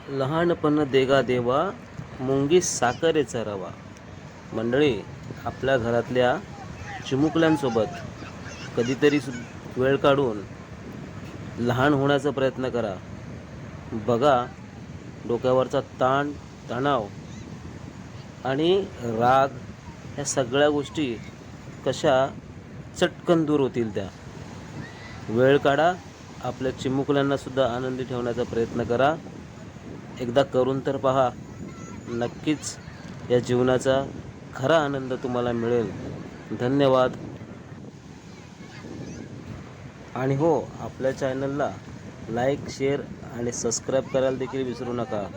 लहानपण देगा देवा मुंगी साखरेचा रवा. मंडळी, आपल्या घरातल्या चिमुकल्यांसोबत कधीतरी वेळ काढून लहान होण्याचा प्रयत्न करा. बघा, डोक्यावरचा ताण तणाव आणि राग ह्या सगळ्या गोष्टी कशा चटकन दूर होतील. त्या वेळ काढा, आपल्या चिमुकल्यांनासुद्धा आनंदी ठेवण्याचा प्रयत्न करा. एकदा करून तर पहा, नक्कीच या जीवनाचा खरा आनंद तुम्हाला मिळेल. धन्यवाद. आणि हो, आपल्या चॅनलला लाईक, शेअर आणि सबस्क्राईब करायला देखील विसरू नका.